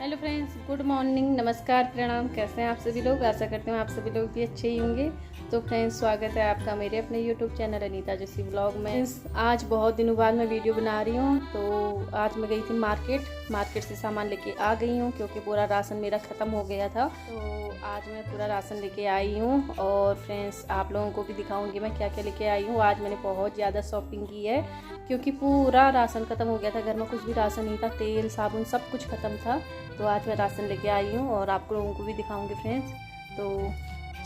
Hello friends, good morning, नमस्कार, प्रणाम। कैसे हैं आप सभी लोग? आशा करते हैं आप सभी लोग भी अच्छे ही होंगे। तो फ्रेंड्स, स्वागत है आपका मेरे अपने YouTube channel Anita Joshi vlog में। आज बहुत दिनों बाद मैं वीडियो बना रही हूँ। तो आज मैं गई थी मार्केट से सामान लेके आ गई हूँ क्योंकि पूरा राशन मेरा ख़त्म हो गया था। तो आज मैं पूरा राशन लेके आई हूँ और फ्रेंड्स आप लोगों को भी दिखाऊंगी मैं क्या क्या लेके आई हूँ। आज मैंने बहुत ज़्यादा शॉपिंग की है क्योंकि पूरा राशन ख़त्म हो गया था। घर में कुछ भी राशन नहीं था, तेल साबुन सब कुछ ख़त्म था। तो आज मैं राशन लेके आई हूँ और आप लोगों को भी दिखाऊंगी फ्रेंड्स। तो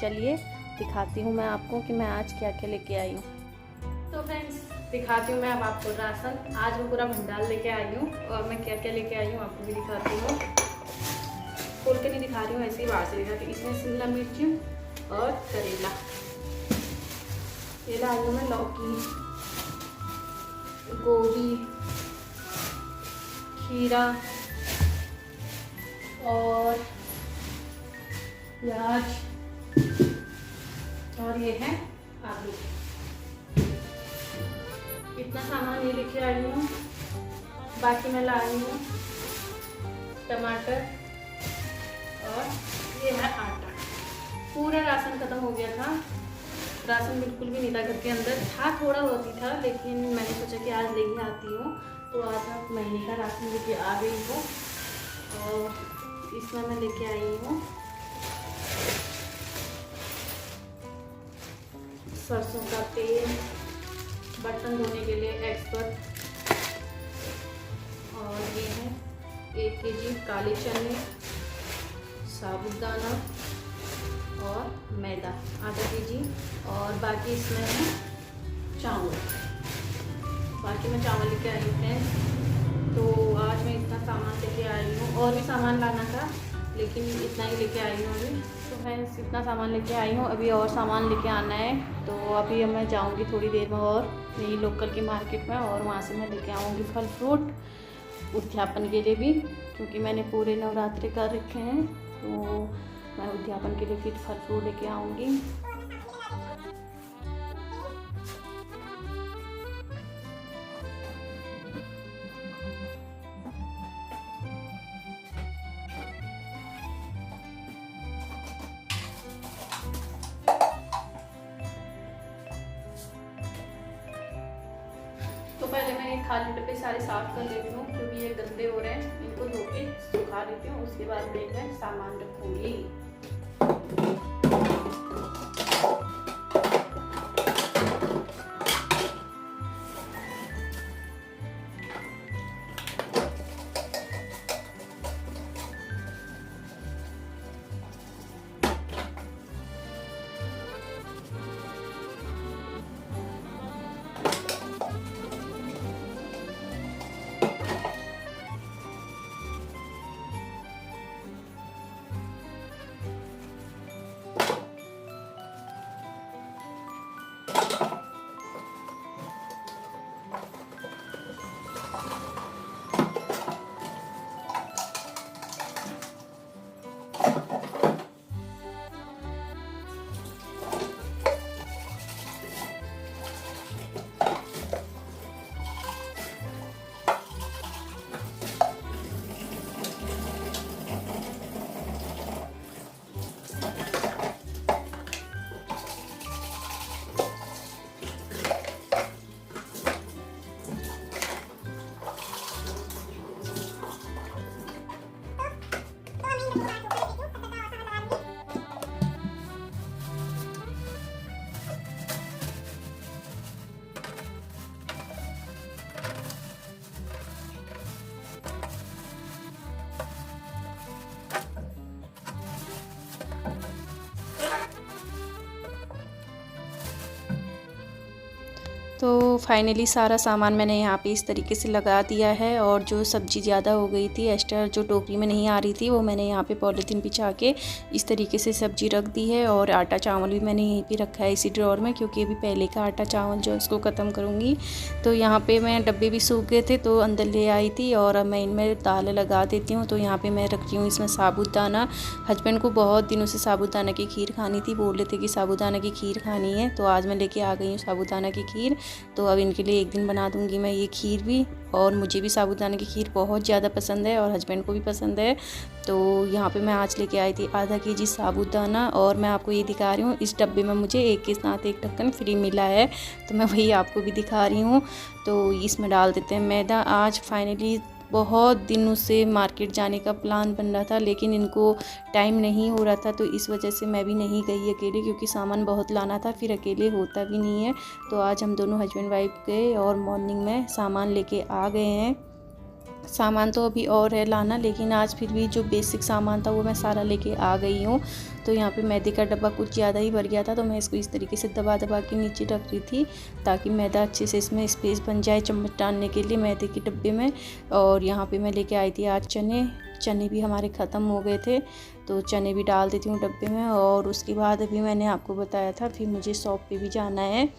चलिए दिखाती हूँ मैं आपको कि मैं आज क्या क्या लेके आई हूँ। तो फ्रेंड्स दिखाती हूँ मैं अब आपको राशन। आज मैं पूरा भंडार लेके आई हूँ और मैं क्या क्या लेके आई हूँ आपको भी दिखाती हूँ। खोल के नहीं दिखा रही हूँ, ऐसे ही बाहर से दिखाती हूँ। इसमें शिमला मिर्च और करेला, ये लाई हूँ मैं लौकी, गोभी, खीरा और प्याज और ये है आलू। इतना सामान ये लेके आई हूँ। बाकी मैं लाई हूँ टमाटर और ये है आटा। पूरा राशन ख़त्म हो गया था, राशन बिल्कुल भी नहीं था घर के अंदर। था थोड़ा बहुत ही था, लेकिन मैंने सोचा कि आज लेके आती हूँ। तो आज मैं महीने का राशन लेके आ गई हूँ और इसमें मैं लेके आई हूँ सरसों का तेल, बर्तन धोने के लिए एक्सपर्ट, और ये है 1 केजी काले चने, साबुदाना और मैदा आधा केजी, और बाकी इसमें है चावल। बाकी मैं चावल लेके आई हूँ फ्रेंड्स। तो आज मैं इतना सामान लेके आई हूँ, और भी सामान लाना था लेकिन इतना ही लेके आई हूँ अभी। तो फ्रेंड्स इतना सामान लेके आई हूँ, अभी और सामान लेके आना है। तो अभी मैं जाऊँगी थोड़ी देर में और यही लोकल की मार्केट में, और वहाँ से मैं लेके आऊँगी फल फ्रूट उद्यापन के लिए भी, क्योंकि मैंने पूरे नवरात्रि कर रखे हैं। तो मैं उद्यापन के लिए फिर फल फ्रूट लेके आऊँगी। तो पहले मैं ये खाली डब्बे सारे साफ कर लेती हूँ क्योंकि ये गंदे हो रहे हैं। इनको धो के सुखा लेती हूँ, उसके बाद बैग में सामान रखूँगी। तो फाइनली सारा सामान मैंने यहाँ पे इस तरीके से लगा दिया है, और जो सब्ज़ी ज़्यादा हो गई थी एक्स्ट्रा जो टोकरी में नहीं आ रही थी, वो मैंने यहाँ पे पॉलीथीन बिछा के इस तरीके से सब्ज़ी रख दी है। और आटा चावल भी मैंने यहीं पे रखा है इसी ड्रॉर में, क्योंकि अभी पहले का आटा चावल जो इसको ख़त्म करूँगी। तो यहाँ पर मैं डब्बे भी सूख गए थे तो अंदर ले आई थी, और अब मैं इनमें दाल लगा देती हूँ। तो यहाँ पर मैं रखी हूँ इसमें साबुदाना। हस्बैंड को बहुत दिनों से साबुदाना की खीर खानी थी, बोल रहे थे कि साबुदाना की खीर खानी है, तो आज मैं लेके आ गई हूँ साबुदाना की खीर। तो अब इनके लिए एक दिन बना दूँगी मैं ये खीर भी। और मुझे भी साबूदाना की खीर बहुत ज़्यादा पसंद है और हस्बैंड को भी पसंद है। तो यहाँ पे मैं आज लेके आई थी आधा केजी साबूदाना, और मैं आपको ये दिखा रही हूँ इस डब्बे में मुझे एक के साथ एक ढक्कन फ्री मिला है, तो मैं वही आपको भी दिखा रही हूँ। तो इसमें डाल देते हैं मैदा। आज फाइनली बहुत दिनों से मार्केट जाने का प्लान बन रहा था, लेकिन इनको टाइम नहीं हो रहा था, तो इस वजह से मैं भी नहीं गई अकेले, क्योंकि सामान बहुत लाना था, फिर अकेले होता भी नहीं है। तो आज हम दोनों हस्बैंड वाइफ गए और मॉर्निंग में सामान लेके आ गए हैं। सामान तो अभी और है लाना, लेकिन आज फिर भी जो बेसिक सामान था वो मैं सारा लेके आ गई हूँ। तो यहाँ पे मैदे का डब्बा कुछ ज़्यादा ही भर गया था, तो मैं इसको इस तरीके से दबा दबा के नीचे रख रही थी, ताकि मैदा अच्छे से इसमें स्पेस बन जाए चम्मच डालने के लिए मैदे के डब्बे में। और यहाँ पे मैं लेके आई थी आज चने भी हमारे ख़त्म हो गए थे, तो चने भी डाल देती हूँ डब्बे में। और उसके बाद अभी मैंने आपको बताया था फिर मुझे शॉप पे भी जाना है।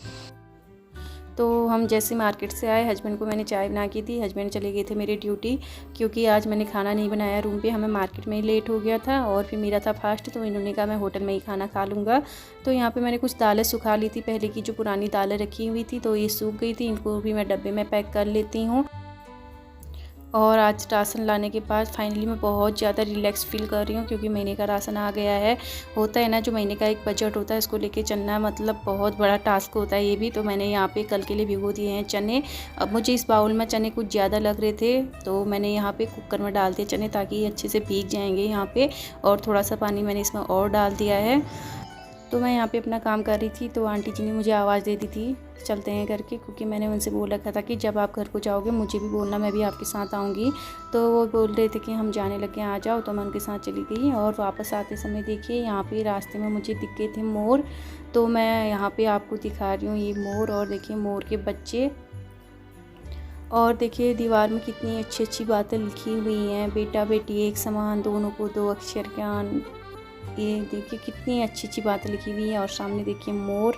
तो हम जैसे मार्केट से आए, हस्बैंड को मैंने चाय बना की थी, हस्बैंड चले गए थे मेरे ड्यूटी, क्योंकि आज मैंने खाना नहीं बनाया रूम पे, हमें मार्केट में ही लेट हो गया था और फिर मेरा था फास्ट, तो इन्होंने कहा मैं होटल में ही खाना खा लूँगा। तो यहाँ पे मैंने कुछ दालें सुखा ली थी, पहले की जो पुरानी दालें रखी हुई थी, तो ये सूख गई थी, इनको भी मैं डब्बे में पैक कर लेती हूँ। और आज राशन लाने के बाद फाइनली मैं बहुत ज़्यादा रिलैक्स फील कर रही हूँ, क्योंकि महीने का राशन आ गया है। होता है ना, जो महीने का एक बजट होता है इसको लेके चलना मतलब बहुत बड़ा टास्क होता है ये भी। तो मैंने यहाँ पे कल के लिए भिगो दिए हैं चने। अब मुझे इस बाउल में चने कुछ ज़्यादा लग रहे थे, तो मैंने यहाँ पे कुकर में डाल दिए चने, ताकि ये अच्छे से भीग जाएंगे यहाँ पे। और थोड़ा सा पानी मैंने इसमें और डाल दिया है। तो मैं यहाँ पे अपना काम कर रही थी, तो आंटी जी ने मुझे आवाज़ दे दी थी चलते हैं करके, क्योंकि मैंने उनसे बोल रखा था कि जब आप घर को जाओगे मुझे भी बोलना, मैं भी आपके साथ आऊँगी। तो वो बोल रहे थे कि हम जाने लगे, आ जाओ, तो मैं उनके साथ चली गई। और वापस आते समय देखिए यहाँ पे रास्ते में मुझे दिख गए थे मोर, तो मैं यहाँ पे आपको दिखा रही हूँ ये मोर। और देखिए मोर के बच्चे, और देखिए दीवार में कितनी अच्छी अच्छी बातें लिखी हुई हैं, बेटा बेटी एक समान, दोनों को दो अक्षर ज्ञान। ये देखिए कितनी अच्छी अच्छी बातें लिखी हुई है। और सामने देखिए मोर।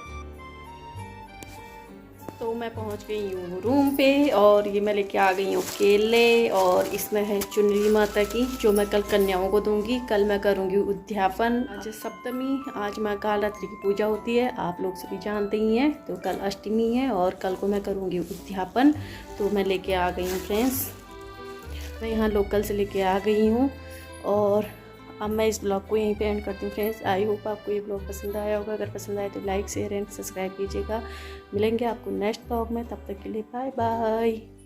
तो मैं पहुंच गई हूँ रूम पे, और ये मैं लेके आ गई हूँ केले, और इसमें है चुनरी माता की, जो मैं कल कन्याओं को दूंगी। कल मैं करूँगी उद्यापन। आज सप्तमी, आज माँ कालरात्रि की पूजा होती है, आप लोग सभी जानते ही हैं। तो कल अष्टमी है और कल को मैं करूँगी उद्यापन। तो मैं लेके आ गई हूँ फ्रेंड्स, मैं यहाँ लोकल से लेके आ गई हूँ। और अब मैं इस ब्लॉग को यहीं पे एंड करती हूँ फ्रेंड्स। आई होप आपको ये ब्लॉग पसंद आया होगा। अगर पसंद आए तो लाइक शेयर एंड सब्सक्राइब कीजिएगा। मिलेंगे आपको नेक्स्ट ब्लॉग में, तब तक के लिए बाय बाय।